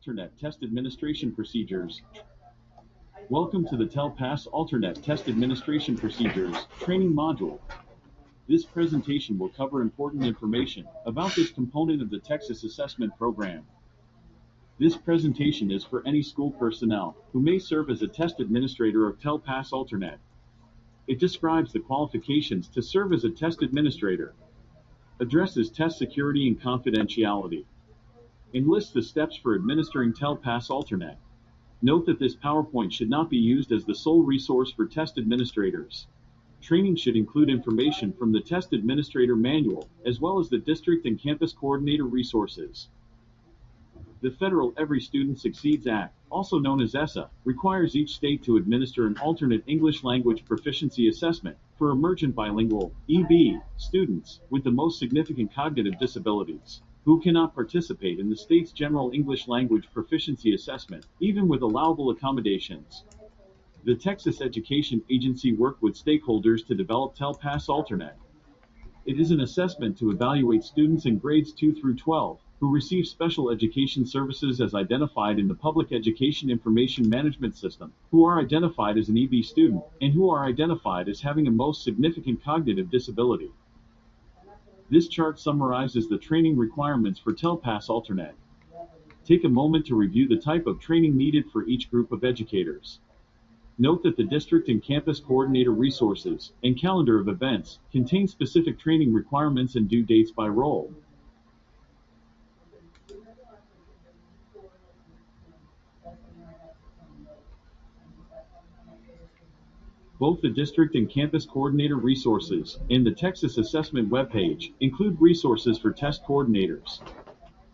Alternate Test Administration Procedures. Welcome to the TELPAS Alternate Test Administration Procedures training module. This presentation will cover important information about this component of the Texas Assessment Program. This presentation is for any school personnel who may serve as a test administrator of TELPAS Alternate. It describes the qualifications to serve as a test administrator, addresses test security and confidentiality, and lists the steps for administering TELPAS Alternate. Note that this PowerPoint should not be used as the sole resource for test administrators. Training should include information from the Test Administrator Manual, as well as the District and Campus Coordinator resources. The Federal Every Student Succeeds Act, also known as ESSA, requires each state to administer an alternate English language proficiency assessment for emergent bilingual (EB) students with the most significant cognitive disabilities, who cannot participate in the state's general English language proficiency assessment, even with allowable accommodations. The Texas Education Agency worked with stakeholders to develop TELPAS Alternate. It is an assessment to evaluate students in grades 2 through 12 who receive special education services as identified in the Public Education Information Management System, who are identified as an EB student, and who are identified as having a most significant cognitive disability. This chart summarizes the training requirements for TELPAS Alternate. Take a moment to review the type of training needed for each group of educators. Note that the District and Campus Coordinator resources and calendar of events contain specific training requirements and due dates by role. Both the District and Campus Coordinator resources and the Texas Assessment webpage include resources for test coordinators.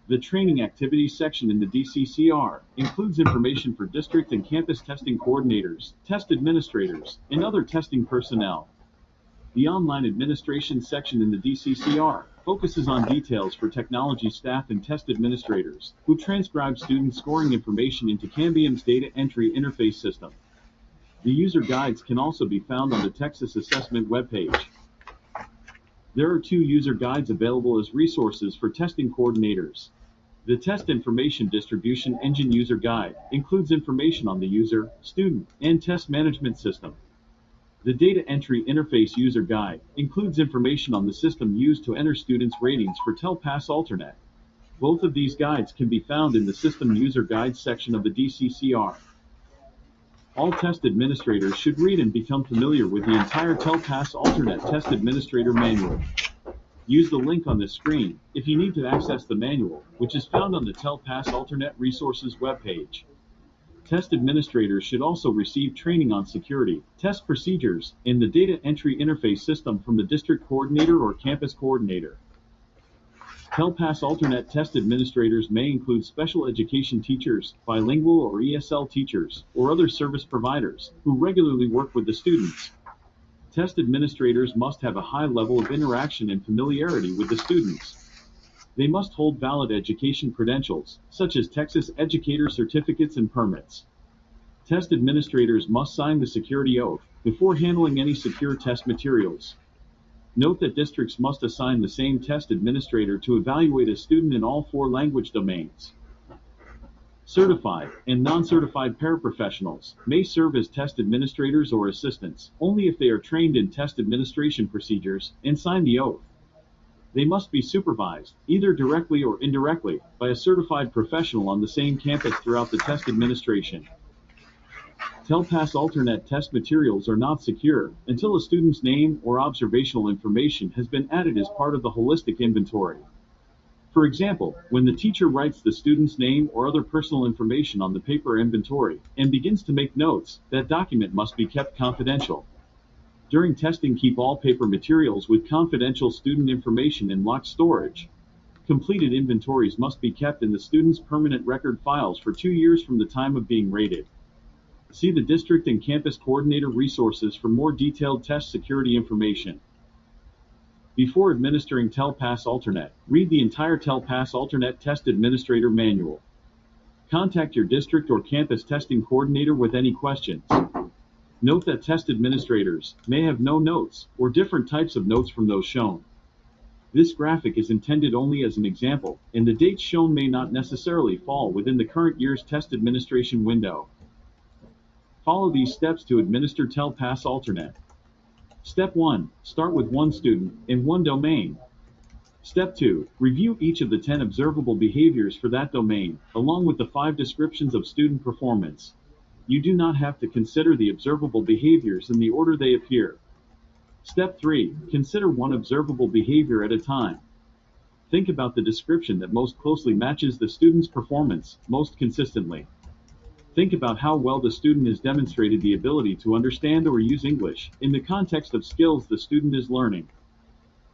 The Training Activities section in the DCCR includes information for district and campus testing coordinators, test administrators, and other testing personnel. The Online Administration section in the DCCR focuses on details for technology staff and test administrators who transcribe student scoring information into Cambium's data entry interface system. The user guides can also be found on the Texas Assessment webpage. There are 2 user guides available as resources for testing coordinators. The Test Information Distribution Engine User Guide includes information on the user, student, and test management system. The Data Entry Interface User Guide includes information on the system used to enter students' ratings for TELPAS Alternate. Both of these guides can be found in the System User Guides section of the DCCR. All test administrators should read and become familiar with the entire TELPAS Alternate Test Administrator Manual. Use the link on the screen if you need to access the manual, which is found on the TELPAS Alternate Resources webpage. Test administrators should also receive training on security, test procedures, and the data entry interface system from the district coordinator or campus coordinator. TELPAS Alternate test administrators may include special education teachers, bilingual or ESL teachers, or other service providers who regularly work with the students. Test administrators must have a high level of interaction and familiarity with the students. They must hold valid education credentials, such as Texas Educator certificates and permits. Test administrators must sign the security oath before handling any secure test materials. Note that districts must assign the same test administrator to evaluate a student in all 4 language domains. Certified and non-certified paraprofessionals may serve as test administrators or assistants only if they are trained in test administration procedures and sign the oath. They must be supervised, either directly or indirectly, by a certified professional on the same campus throughout the test administration. TELPAS Alternate test materials are not secure until a student's name or observational information has been added as part of the holistic inventory. For example, when the teacher writes the student's name or other personal information on the paper inventory and begins to make notes, that document must be kept confidential. During testing, keep all paper materials with confidential student information in locked storage. Completed inventories must be kept in the student's permanent record files for 2 years from the time of being rated. See the District and Campus Coordinator resources for more detailed test security information. Before administering TELPAS Alternate, read the entire TELPAS Alternate Test Administrator Manual. Contact your district or campus testing coordinator with any questions. Note that test administrators may have no notes or different types of notes from those shown. This graphic is intended only as an example, and the dates shown may not necessarily fall within the current year's test administration window. Follow these steps to administer TELPAS Alternate. Step 1. Start with one student and one domain. Step 2. Review each of the 10 observable behaviors for that domain, along with the 5 descriptions of student performance. You do not have to consider the observable behaviors in the order they appear. Step 3. Consider one observable behavior at a time. Think about the description that most closely matches the student's performance, most consistently. Think about how well the student has demonstrated the ability to understand or use English in the context of skills the student is learning.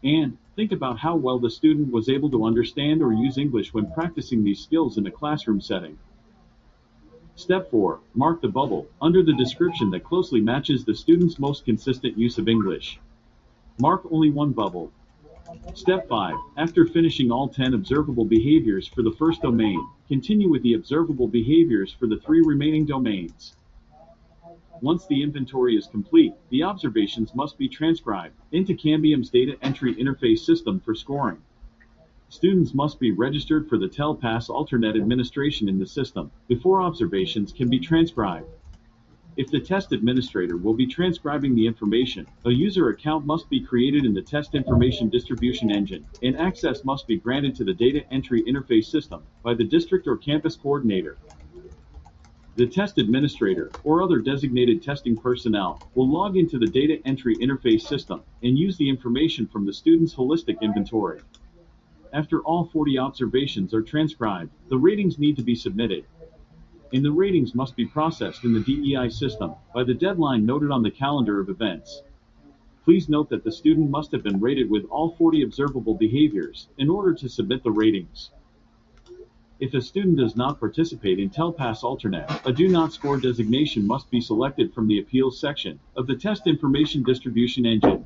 And think about how well the student was able to understand or use English when practicing these skills in a classroom setting. Step 4. Mark the bubble under the description that closely matches the student's most consistent use of English. Mark only one bubble. Step 5. After finishing all 10 observable behaviors for the first domain, continue with the observable behaviors for the 3 remaining domains. Once the inventory is complete, the observations must be transcribed into Cambium's data entry interface system for scoring. Students must be registered for the TELPAS Alternate administration in the system before observations can be transcribed. If the test administrator will be transcribing the information, a user account must be created in the test information distribution engine, and access must be granted to the data entry interface system by the district or campus coordinator. The test administrator, or other designated testing personnel, will log into the data entry interface system and use the information from the student's holistic inventory. After all 40 observations are transcribed, the ratings need to be submitted, and the ratings must be processed in the DEI system by the deadline noted on the calendar of events. Please note that the student must have been rated with all 40 observable behaviors in order to submit the ratings. If a student does not participate in TELPAS Alternate, a Do Not Score designation must be selected from the Appeals section of the Test Information Distribution Engine.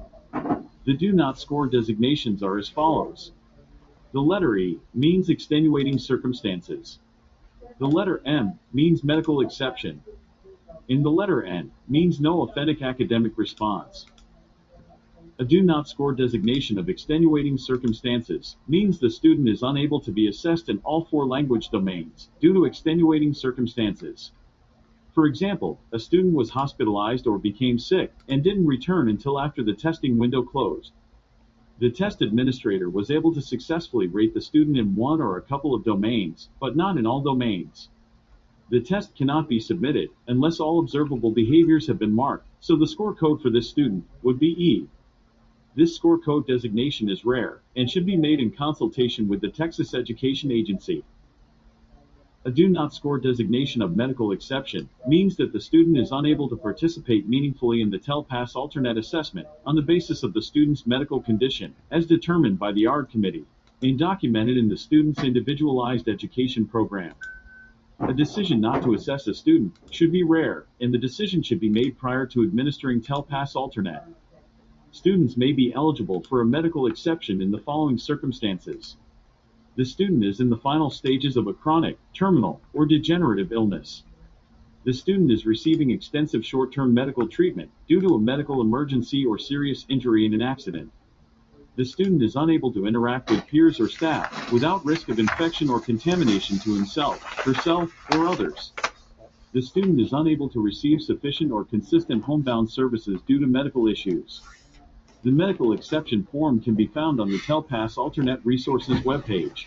The Do Not Score designations are as follows. The letter E means extenuating circumstances. The letter M means medical exception. And the letter N means no authentic academic response. A Do Not Score designation of extenuating circumstances means the student is unable to be assessed in all 4 language domains due to extenuating circumstances. For example, a student was hospitalized or became sick and didn't return until after the testing window closed. The test administrator was able to successfully rate the student in one or a couple of domains, but not in all domains. The test cannot be submitted unless all observable behaviors have been marked, so the score code for this student would be E. This score code designation is rare and should be made in consultation with the Texas Education Agency. A Do Not Score designation of medical exception means that the student is unable to participate meaningfully in the TELPAS Alternate assessment on the basis of the student's medical condition, as determined by the ARD committee, and documented in the student's individualized education program. A decision not to assess a student should be rare, and the decision should be made prior to administering TELPAS Alternate. Students may be eligible for a medical exception in the following circumstances. The student is in the final stages of a chronic, terminal, or degenerative illness. The student is receiving extensive short-term medical treatment due to a medical emergency or serious injury in an accident. The student is unable to interact with peers or staff without risk of infection or contamination to himself, herself, or others. The student is unable to receive sufficient or consistent homebound services due to medical issues. The medical exception form can be found on the TELPAS Alternate Resources webpage.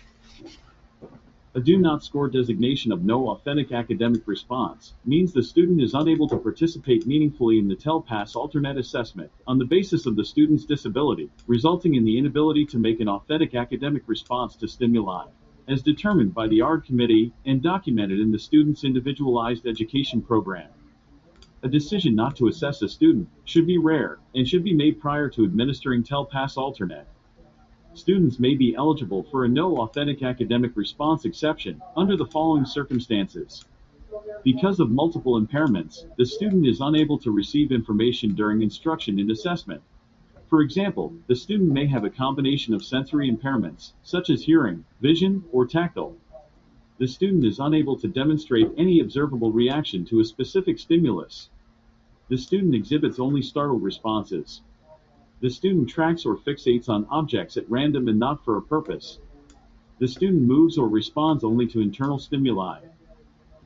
A Do Not Score designation of no authentic academic response means the student is unable to participate meaningfully in the TELPAS Alternate assessment on the basis of the student's disability, resulting in the inability to make an authentic academic response to stimuli, as determined by the ARD committee and documented in the student's individualized education program. A decision not to assess a student should be rare and should be made prior to administering TELPAS Alternate. Students may be eligible for a no authentic academic response exception under the following circumstances. Because of multiple impairments, the student is unable to receive information during instruction and assessment. For example, the student may have a combination of sensory impairments, such as hearing, vision, or tactile. The student is unable to demonstrate any observable reaction to a specific stimulus. The student exhibits only startled responses. The student tracks or fixates on objects at random and not for a purpose. The student moves or responds only to internal stimuli.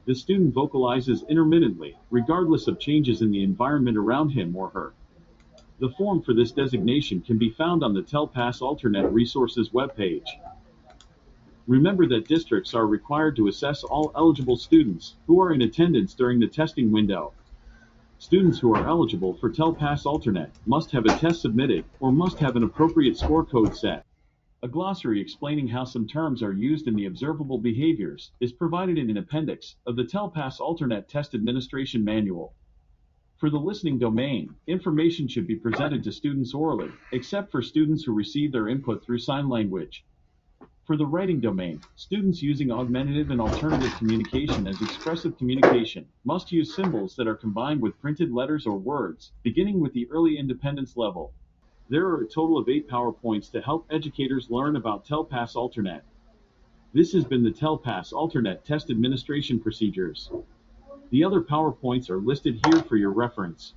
The student vocalizes intermittently, regardless of changes in the environment around him or her. The form for this designation can be found on the TELPAS Alternate Resources webpage. Remember that districts are required to assess all eligible students who are in attendance during the testing window. Students who are eligible for TELPAS Alternate must have a test submitted or must have an appropriate score code set. A glossary explaining how some terms are used in the observable behaviors is provided in an appendix of the TELPAS Alternate Test Administration Manual. For the listening domain, information should be presented to students orally, except for students who receive their input through sign language. For the writing domain, students using augmentative and alternative communication as expressive communication must use symbols that are combined with printed letters or words, beginning with the early independence level. There are a total of 8 PowerPoints to help educators learn about TELPAS Alternate. This has been the TELPAS Alternate Test Administration Procedures. The other PowerPoints are listed here for your reference.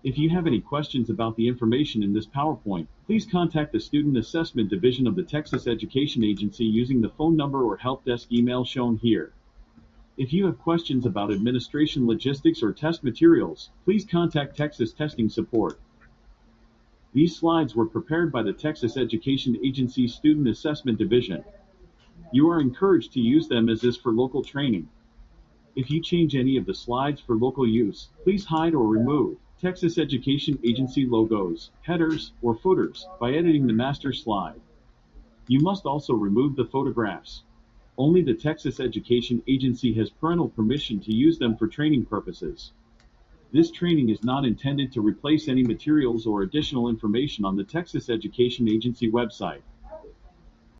If you have any questions about the information in this PowerPoint, please contact the Student Assessment Division of the Texas Education Agency using the phone number or help desk email shown here. If you have questions about administration logistics or test materials, please contact Texas Testing Support. These slides were prepared by the Texas Education Agency Student Assessment Division. You are encouraged to use them as is for local training. If you change any of the slides for local use, please hide or remove Texas Education Agency logos, headers, or footers by editing the master slide. You must also remove the photographs. Only the Texas Education Agency has parental permission to use them for training purposes. This training is not intended to replace any materials or additional information on the Texas Education Agency website.